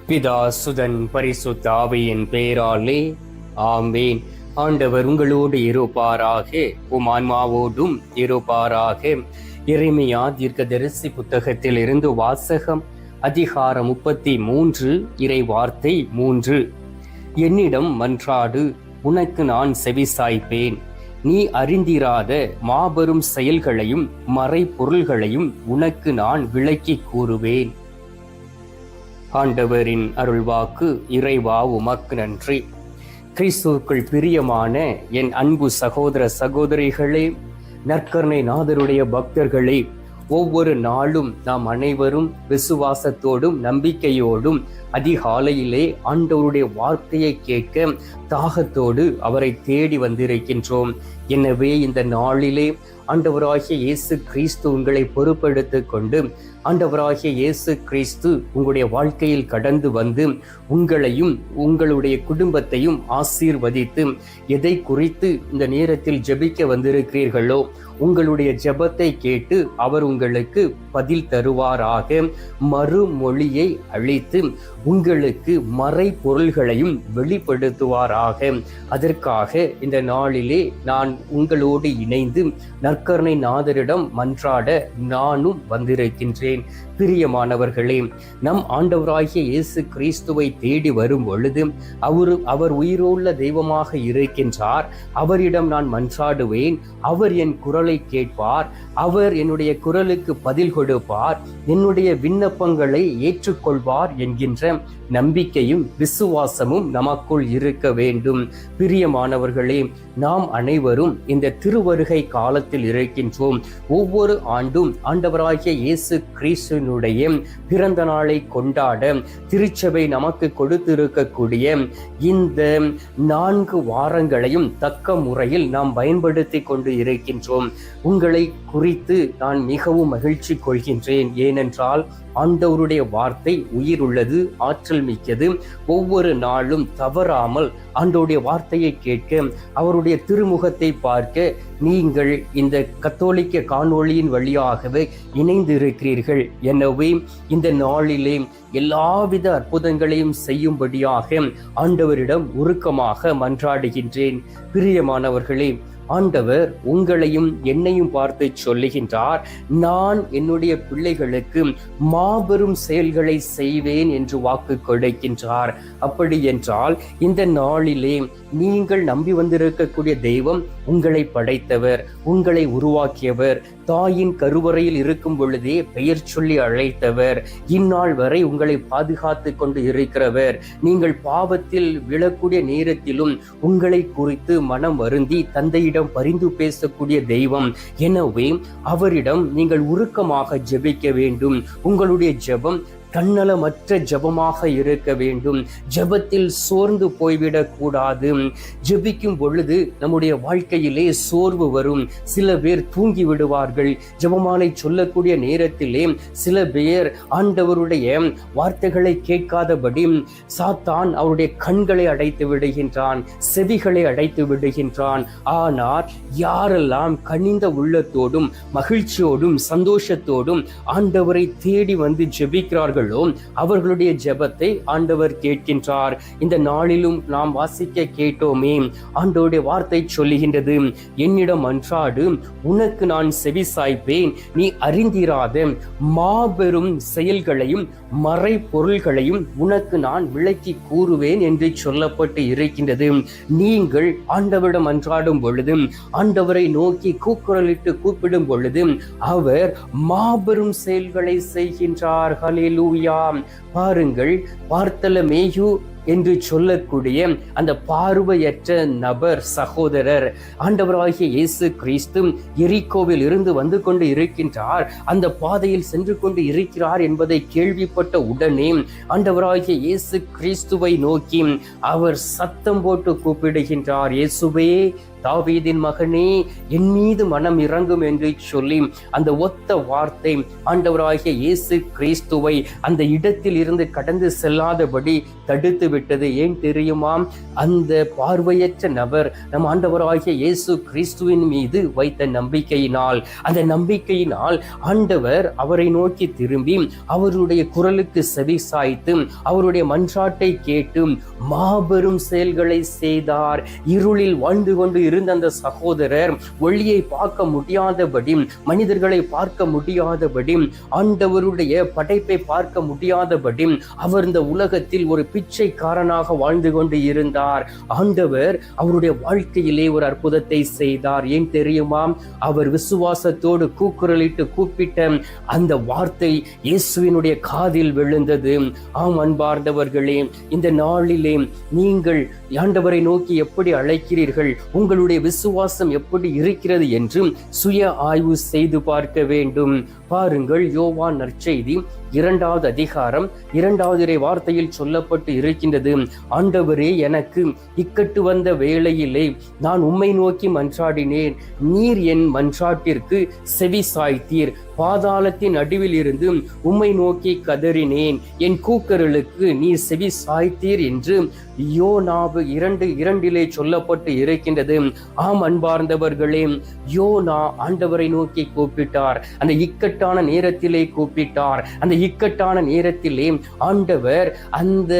பிதா சுதன் பரிசுத்த ஆவியின் பெயராலே ஆமேன். ஆண்டவர் உங்களோடு இருப்பாராக, உம் ஆன்மாவோடும் இருப்பாராக. எரேமியா தீர்க்கதரிசி புத்தகத்தில் இருந்து வாசகம். அதிகாரம் 33, இறை வார்த்தை 3. என்னிடம் மன்றாடு, உனக்கு நான் செவிசாய்ப்பேன். நீ அறிந்திராத மாபெரும் செயல்களையும் மறைபொருள்களையும் உனக்கு நான் விளக்கிக் கூறுவேன். ஆண்டவரின் அருள்வாக்கு. இறைவா உமக்கு நன்றி. கிறிஸ்துவுக்குள் பிரியமான என் அன்பு சகோதர சகோதரிகளே, நற்கருணை நாதருடைய பக்தர்களே, ஒவ்வொரு நாளும் நாம் அனைவரும் விசுவாசத்தோடும் நம்பிக்கையோடும் அதிகாலையிலே ஆண்டவருடைய வார்த்தையை கேட்க தாகத்தோடு அவரை தேடி வந்திருக்கின்றோம். எனவே இந்த நாளிலே ஆண்டவராகிய இயேசு கிறிஸ்து உங்களை பொறுப்பெடுத்துக் கொண்டு ஆண்டவராகிய இயேசு கிறிஸ்து உங்களுடைய வாழ்க்கையில் கடந்து வந்து உங்களையும் உங்களுடைய குடும்பத்தையும் ஆசீர்வதித்து எதை குறித்து இந்த நேரத்தில் ஜெபிக்க வந்திருக்கிறீர்களோ உங்களுடைய ஜெபத்தை கேட்டு அவர் உங்களுக்கு பதில் தருவாராக. மறுமொழியை அளித்து உங்களுக்கு மறை பொருள்களையும் வெளிப்படுத்துவாராக. அதற்காக இந்த நாளிலே நான் உங்களோடு இணைந்து நற்கருணை நாதரிடம் மன்றாட நானும் வந்திருக்கின்றேன். பிரியமானவர்களே, நம் ஆண்டவராகிய இயேசு கிறிஸ்துவை தேடி வரும் பொழுது அவர் உயிருள்ள தெய்வமாக இருக்கின்றார். அவரிடம் நான் மன்றாடுவேன், அவர் என் குரலை கேட்பார், அவர் என்னுடைய குரலுக்கு பதில் கொடுப்பார், என்னுடைய விண்ணப்பங்களை ஏற்றுக்கொள்வார் என்கின்ற நம்பிக்கையும் விசுவாசமும் நமக்குள் இருக்க வேண்டும். பிரியமானவர்களே, நாம் அனைவரும் இந்த திருவருகை காலத்தில் இருக்கின்றோம். ஒவ்வொரு ஆண்டும் ஆண்டவராகிய இயேசு கிறிஸ்துவினுடைய பிறந்த நாளை கொண்டாட திருச்சபை நமக்கு கொடுத்திருக்கக்கூடிய இந்த 4 வாரங்களையும் தக்க முறையில் நாம் பயன்படுத்தி கொண்டு இருக்கின்றோம். உங்களை குறித்து நான் மிகவும் மகிழ்ச்சி கொள்கின்றேன். ஏனென்றால் ஆண்டவருடைய வார்த்தை உயிர் உள்ளது, ஆற்றல் மிக்கது. ஒவ்வொரு நாளும் தவறாமல் ஆண்டவருடைய வார்த்தையை கேட்க, அவருடைய திருமுகத்தை பார்க்க நீங்கள் இந்த கத்தோலிக்க காணொளியின் வழியாகவே இணைந்திருக்கிறீர்கள். எனவே இந்த நாளிலே எல்லாவித அற்புதங்களையும் செய்யும்படியாக ஆண்டவரிடம் உருக்கமாக மன்றாடுகின்றேன். பிரியமானவர்களே, ஆண்டவர் உங்களையும் என்னையும் பார்த்து சொல்லுகின்றார், நான் என்னுடைய பிள்ளைகளுக்கு மாபெரும் செயல்களை செய்வேன் என்று வாக்கு கொடுக்கின்றார். அப்படி என்றால் இந்த நாளிலே நீங்கள் நம்பி வந்திருக்கக்கூடிய தெய்வம் உங்களை படைத்தவர், உங்களை உருவாக்கியவர், தாயின் கருவறையில் இருக்கும் பொழுதே பெயர் சொல்லி அழைத்தவர், இந்நாள் வரை உங்களை பாதுகாத்து கொண்டு இருக்கிறவர், நீங்கள் பாவத்தில் விழக்கூடிய நேரத்திலும் உங்களை குறித்து மனம் வருந்தி தந்தையிடம் பரிந்து பேசக்கூடிய தெய்வம். எனவே அவரிடம் நீங்கள் உருக்கமாக ஜெபிக்க வேண்டும். உங்களுடைய ஜெபம் தன்னலமற்ற ஜெபமாக இருக்க வேண்டும். ஜெபத்தில் சோர்ந்து போய்விடக் கூடாது. ஜெபிக்கும் பொழுது நம்முடைய வாழ்க்கையிலே சோர்வு வரும். சில பேர் தூங்கி விடுவார்கள். ஜெபமாலை சொல்லக்கூடிய நேரத்திலே சில பேர் ஆண்டவருடைய வார்த்தைகளை கேட்காதபடி சாத்தான் அவருடைய கண்களை அடைத்து விடுகின்றான், செவிகளை அடைத்து விடுகின்றான். ஆனால் யாரெல்லாம் கனிந்த உள்ளத்தோடும் மகிழ்ச்சியோடும் சந்தோஷத்தோடும் ஆண்டவரை தேடி வந்து ஜெபிக்கிறார்கள் அவர்களுடைய ஜெபத்தை ஆண்டவர் கேட்கின்றார். இந்த நாளிலும் நாம் வாசிக்க கேட்டோமே, ஆண்டவருடைய வார்த்தை சொல்லுகின்றது, என்னிடம் மன்றாடு, உனக்கு நான் செவிசாய்ப்பேன். நீ அறிந்திராத மாபெரும் செயல்களையும் மறை பொருள்களையும் உனக்கு நான் விளக்கி கூறுவேன் என்று சொல்லப்பட்டு இருக்கின்றது. நீங்கள் ஆண்டவரிடம் மன்றாடும் பொழுது, ஆண்டவரை நோக்கி கூக்குரலிட்டு கூப்பிடும் பொழுது அவர் மாபெரும் செயல்களை செய்கின்றார். ஹல்லேலூயா. பாருங்கள், பார்த்தலமேயு என்று சொல்லக்கூடிய அந்த பார்வையற்ற நபர் சகோதரர் ஆண்டவராகிய இயேசு கிறிஸ்து எரிகோவில் இருந்து வந்து கொண்டு இருக்கின்றார், அந்த பாதையில் சென்று கொண்டு இருக்கிறார் என்பதை கேள்விப்பட்ட உடனே ஆண்டவராகிய இயேசு கிறிஸ்துவை நோக்கி அவர் சத்தம் போட்டு கூப்பிடுகின்றார், இயேசுவே தாவீதின் மகனே, என் மீது மனம் இறங்கும் என்று சொல்லி அந்த ஒத்த வார்த்தை ஆண்டவராகிய இயேசு கிறிஸ்துவை அந்த இடத்தில் இருந்து கடந்து செல்லாதபடி தடுத்து விட்டது. ஏன் தெரியுமா? அந்த பார்வையற்ற நபர் நம் ஆண்டவராகிய இயேசு கிறிஸ்துவின் மீது வைத்த நம்பிக்கையினால், அந்த நம்பிக்கையினால் ஆண்டவர் அவரை நோக்கி திரும்பி அவருடைய குரலுக்கு செவி சாய்த்து அவருடைய மன்றாட்டை கேட்டு மாபெரும் செயல்களை செய்தார். இருளில் வாழ்ந்து கொண்டு இருந்த அந்த சகோதரர் ஒளியை பார்க்க முடியாதபடி, மனிதர்களை பார்க்க முடியாதபடி, ஆண்டவருடைய படைப்பை பார்க்க முடியாதபடி அவர் இந்த உலகத்தில் ஒரு பிச்சைக்காரனாக வாழ்ந்து கொண்டு இருந்தார். ஆண்டவர் அவருடைய வாழ்க்கையிலே ஒரு அற்புதத்தை செய்தார். ஏன் தெரியுமா? அவர் விசுவாசத்தோடு கூக்குரலிட்டு கூப்பிட்ட அந்த வார்த்தை இயேசுவினுடைய காதில் விழுந்தது. ஆம் அன்பார்ந்தவர்களே, இந்த நாளிலே நீங்கள் ஆண்டவரை நோக்கி எப்படி அழைக்கிறீர்கள், உங்களுடைய விசுவாசம் எப்படி இருக்கிறது என்று சுய ஆய்வு செய்து பார்க்க வேண்டும். பாருங்கள், யோவான் நற்செய்தி 2வது அதிகாரம் 2வது வார்த்தையில் சொல்லப்பட்டு இருக்கின்றது, ஆண்டவரே, எனக்கு இக்கட்டு வந்த வேளையிலே நான் உம்மை நோக்கி மன்றாடினேன், நீர் என் மன்றாட்டிற்கு செவி சாய்த்தீர். பாதாளத்தின் நடுவில் இருந்து உம்மை நோக்கி கதறினேன், என் கூக்குரலுக்கு நீர் செவி சாய்த்தீர் என்று யோனாவு 2:2 சொல்லப்பட்டு இருக்கின்றது. ஆம் அன்பார்ந்தவர்களே, யோனா ஆண்டவரை நோக்கி கூப்பிட்டார். அந்த இக்கட்டான நேரத்திலே கூப்பிட்டார். அந்த இக்கட்டான நேரத்திலே ஆண்டவர் அந்த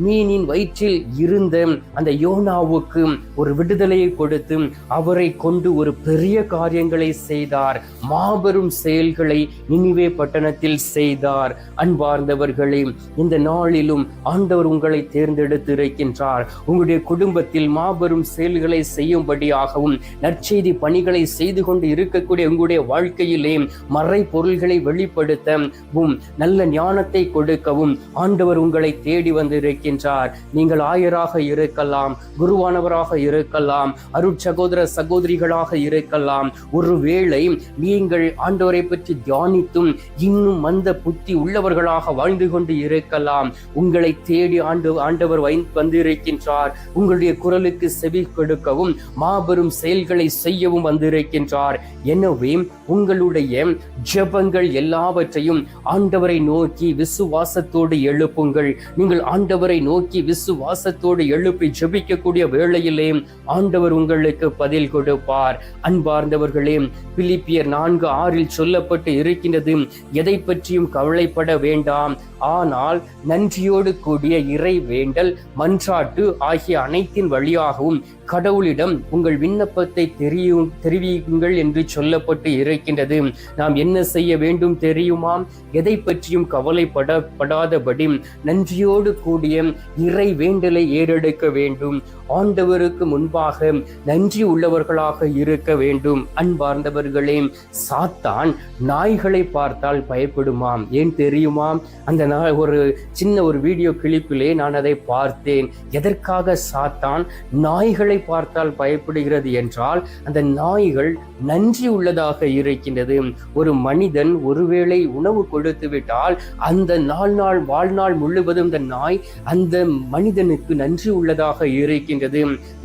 மீனின் வயிற்றில் இருந்த அந்த யோனாவுக்கு ஒரு விடுதலையை கொடுத்து அவரை கொண்டு ஒரு பெரிய காரியங்களை செய்தார். மாபெரும் செயல்களை நினிவே பட்டணத்தில் செய்தார். அன்பார்ந்தவர்களே, இந்த நாளிலும் ஆண்டவர் உங்களை தேர்ந்தெடுத்திருக்கின்றார். உங்களுடைய குடும்பத்தில் மாபெரும் செயல்களை செய்யும்படியாகவும், நற்செய்தி பணிகளை செய்து கொண்டு இருக்கக்கூடிய உங்களுடைய வாழ்க்கையிலே மறை பொருள்களை வெளிப்படுத்தவும், நல்ல ஞானத்தை கொடுக்கவும் ஆண்டவர் உங்களை தேடி வந்திருக்கின்றார். நீங்கள் ஆயராக இருக்கலாம், குருவானவராக இருக்கலாம், அருட்சகோதர சகோதரிகளாக இருக்கலாம். ஒருவேளை நீங்கள் ஆண்டவரை பற்றி தியானித்தும் இன்னும் மந்த புத்தி உள்ளவர்களாக வாழ்ந்து கொண்டு இருக்கலாம். உங்களை தேடி ஆண்டவர் வந்திருக்கின்றார். உங்களுடைய குரலுக்கு செவி கொடுக்கவும் மாபெரும் செயல்களை செய்யவும் வந்திருக்கின்றார். எனவே உங்களுடைய ஜெபங்கள் எல்லாவற்றையும் ஆண்டவரை நோக்கி விசுவாசத்தோடு எழுப்புங்கள். நீங்கள் ஆண்டவரை நோக்கி விசுவாசத்தோடு எழுப்பி ஜெபிக்கக்கூடிய வேளையிலே ஆண்டவர் உங்களுக்கு பதில் கொடுப்பார். அன்பார்ந்தவர்களே, பிலிப்பியர் 4:6 சொல்லப்பட்டு இருக்கின்றது, எதை பற்றியும் கவலைப்பட வேண்டாம், ஆனால் நன்றியோடு கூடிய இறை வேண்டல், மன்றாட்டு ஆகிய அனைத்தின் வழியாகவும் கடவுளிடம் உங்கள் விண்ணப்பத்தை தெரிவியுங்கள் என்று சொல்லப்பட்டு இருக்கின்றது. நாம் என்ன செய்ய வேண்டும் தெரியுமா? எதை பற்றியும் கவலைப்படாதபடி நன்றியோடு கூடிய இறை வேண்டலை ஏறெடுக்க வேண்டும். ஆண்டவருக்கு முன்பாக நன்றி உள்ளவர்களாக இருக்க வேண்டும். அன்பார்ந்தவர்களே, சாத்தான் நாய்களை பார்த்தால் பயப்படுமாம். ஏன் தெரியுமா? அந்த ஒரு சின்ன வீடியோ கிளிப்பிலே நான் அதை பார்த்தேன். எதற்காக சாத்தான் நாய்களை பார்த்தால் பயப்படுகிறது என்றால், அந்த நாய்கள் நன்றி உள்ளதாக இருக்கின்றது. ஒரு மனிதன் ஒருவேளை உணவு கொடுத்து விட்டால் அந்த வாழ்நாள் முழுவதும் அந்த நாய் அந்த மனிதனுக்கு நன்றி உள்ளதாக இருக்கின்றது.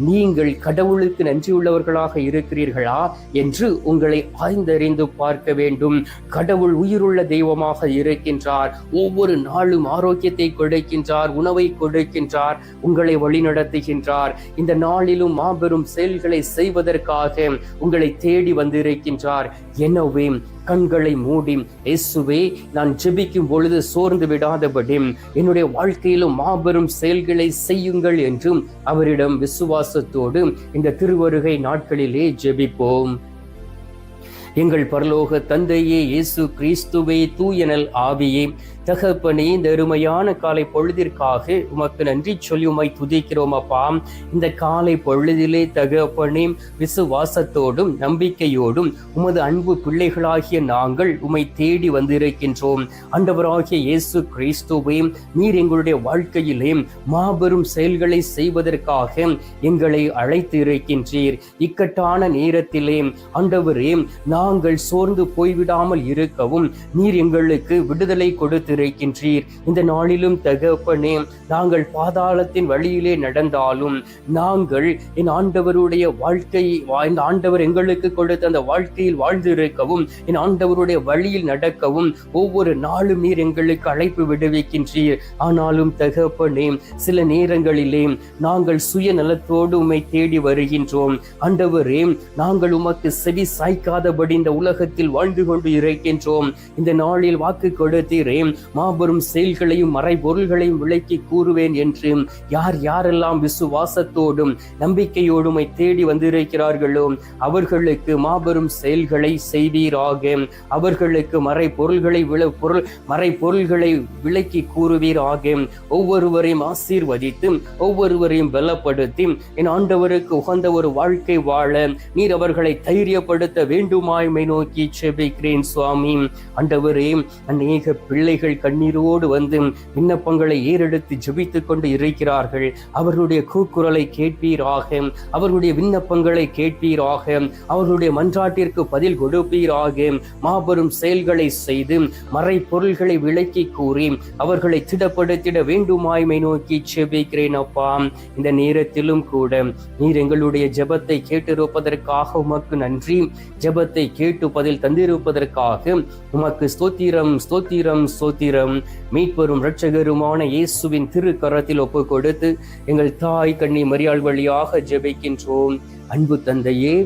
நீங்கள் கடவுளுக்கு நன்றி உள்ளவர்களாக இருக்கிறீர்களா என்று உங்களை ஆய்ந்தறிந்து பார்க்க வேண்டும். கடவுள் உயிருள்ள தெய்வமாக இருக்கின்றார். ஒவ்வொரு நாளும் ஆரோக்கியத்தை கொடுக்கின்றார், உணவை கொடுக்கின்றார், உங்களை வழிநடத்துகின்றார். இந்த நாளிலும் மாபெரும் செயல்களை செய்வதற்காக உங்களை தேடி வந்திருக்கின்றார். எனவே கண்களை மூடி, இயேசுவே, நான் ஜெபிக்கும் பொழுது சோர்ந்து விடாதபடி என்னுடைய வாழ்க்கையிலும் மாபெரும் செயல்களை செய்யுங்கள் என்றும் அவரிடம் விசுவாசத்தோடு இந்த திருவருகை நாட்களிலே ஜெபிப்போம். எங்கள் பரலோக தந்தையே, இயேசு கிறிஸ்துவே, தூயனல் ஆவியே, தகப்பனே, இந்த அருமையான காலை பொழுதிற்காக உமக்கு நன்றி சொல்லி உம்மை துதிக்கிறோம் அப்பா. இந்த காலை பொழுதிலே தகப்பனே, விசுவாசத்தோடும் நம்பிக்கையோடும் உமது அன்பு பிள்ளைகளாகிய நாங்கள் உம்மை தேடி வந்திருக்கின்றோம். ஆண்டவராகிய இயேசு கிறிஸ்துவே, நீர் எங்களுடைய வாழ்க்கையிலே மாபெரும் செயல்களை செய்வதற்காக எங்களை அழைத்து இருக்கின்றீர். இக்கட்டான நேரத்திலே ஆண்டவரே, நாங்கள் சோர்ந்து போய்விடாமல் இருக்கவும் நீர் எங்களுக்கு விடுதலை கொடுத்திருக்கின்றீர். இந்த நாளிலும் தகப்பனே, நாங்கள் பாதாளத்தின் வழியிலே நடந்தாலும் நாங்கள் என் ஆண்டவருடைய வாழ்க்கையை, என் ஆண்டவர் எங்களுக்கு கொடுத்த அந்த வாழ்க்கையில் வாழ்ந்திருக்கவும், என் ஆண்டவருடைய வழியில் நடக்கவும் ஒவ்வொரு நாளும் நீர் எங்களுக்கு அழைப்பு விடுவிக்கின்றீர். ஆனாலும் தகப்பனே, சில நேரங்களிலே நாங்கள் சுயநலத்தோடு உம்மை தேடி வருகின்றோம். ஆண்டவரே, நாங்கள் உமக்கு செவி சாய்க்காதபடி இந்த உலகத்தில் வாழ்ந்து கொண்டு இருக்கின்றோம். இந்த நாளில் வாக்கு கொடுத்தீரே, மாபெரும் செயல்களையும் மறைபொருள்களையும் விளக்கி கூறுவேன் என்று யார் யாரெல்லாம் விசுவாசத்தோடும் நம்பிக்கையோடும் உம்மை தேடி வந்திருக்கிறார்களோ அவர்களுக்கு மாபெரும் செயல்களை செய்வீராக. அவர்களுக்கு மறைபொருள்களை விளக்கி கூறுவீராக. ஒவ்வொருவரையும் ஆசீர்வதித்து ஒவ்வொருவரையும் பலப்படுத்தி என் ஆண்டவருக்கு உகந்த ஒரு வாழ்க்கை வாழ நீர் அவர்களை தைரியப்படுத்த வேண்டுமாய்மை நோக்கி செபிக்கிறேன் சுவாமி. ஆண்டவரே, அநேக பிள்ளைகள் கண்ணீரோடு வந்து விண்ணப்பங்களை ஏறெடுத்து ஜெபித்துக் கொண்டு இருக்கிறார்கள். அவர்களுடைய கூக்குரலை கேட்பீராக, அவர்களுடைய விண்ணப்பங்களை கேட்பீராக, அவர்களுடைய மன்றாட்டிற்கு பதில் கொடுப்பீராக. மாபெரும் செயல்களை செய்து மறைபொருள்களை விளக்கி கூறி அவர்களை திடப்படுத்திட வேண்டுமாய்மை நோக்கி செபிக்கிறேன் அப்பா. இந்த நேரத்திலும் கூட நீர் எங்களுடைய ஜெபத்தை கேட்டிருப்பதற்காக உமக்கு நன்றி. ஜெபத்தை கேட்டு பதில் தந்திருப்பதற்காக உமக்கு ஸ்தோத்திரம், ஸ்தோத்திரம், ஸ்தோத்திரம். மீட்பெரும் இரட்சகருமான இயேசுவின் திருக்கரத்தில் ஒப்பு கொடுத்து எங்கள் தாய் கன்னி மரியாள் வழியாக ஜெபிக்கின்றோம். அன்பு தந்தையே,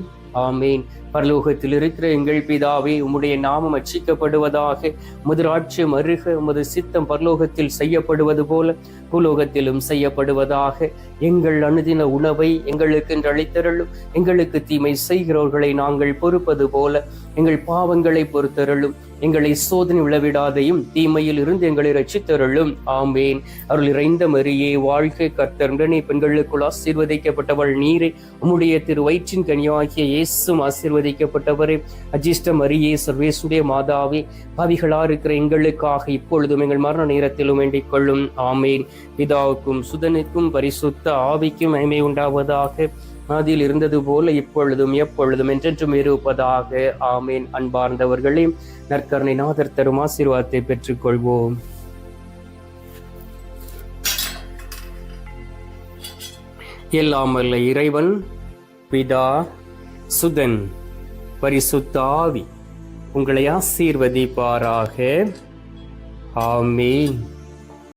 ஆமேன். பரலோகத்தில் இருக்கிற எங்கள் பிதாவே, உம்முடைய நாமம் அர்ச்சிக்கப்படுவதாக. உமது ராஜ்யம் அருக, உமது சித்தம் பரலோகத்தில் செய்யப்படுவது போல பூலோகத்திலும் செய்யப்படுவதாக. எங்கள் அனுதின உணவை எங்களுக்கு அளித்தருளும். எங்களுக்கு தீமை செய்கிறவர்களை நாங்கள் பொறுப்பது போல எங்கள் பாவங்களை பொறுத்தருளும். எங்களை சோதனை விழவிடாதையும் தீமையில் இருந்து எங்களை ரட்சித்தருளும். ஆமேன். அருள் இறைந்த மரியே வாழ்க, கர்த்தர் உடனே பெண்களுக்குள் ஆசீர்வதிக்கப்பட்டவள் நீரே. உம்முடைய திரு வயிற்றின் கனியாகிய இயேசும் ஆசீர்வதிக்கப்பட்டவரே. அஜிஷ்ட மரியே, சர்வேசுடைய மாதாவே, பாவிகளா இருக்கிற எங்களுக்காக இப்பொழுதும் எங்கள் மரண நேரத்திலும் வேண்டிக் கொள்ளும். ஆமேன். பிதாவுக்கும் சுதனுக்கும் பரிசுத்த ஆவிக்கும் மகிமை உண்டாவதாக. அதில் இருந்தது போல இப்பொழுதும் எப்பொழுதும் என்றென்றும் இருப்பதாக. ஆமேன். அன்பார்ந்தவர்களே, நற்கருணை நாதர் தரும் ஆசீர்வாதத்தை பெற்றுக் கொள்வோம். எல்லாம் வல்ல இறைவன் பிதா, சுதன், பரிசுத்த ஆவி உங்களை ஆசீர்வதிப்பாராக. ஆமேன்.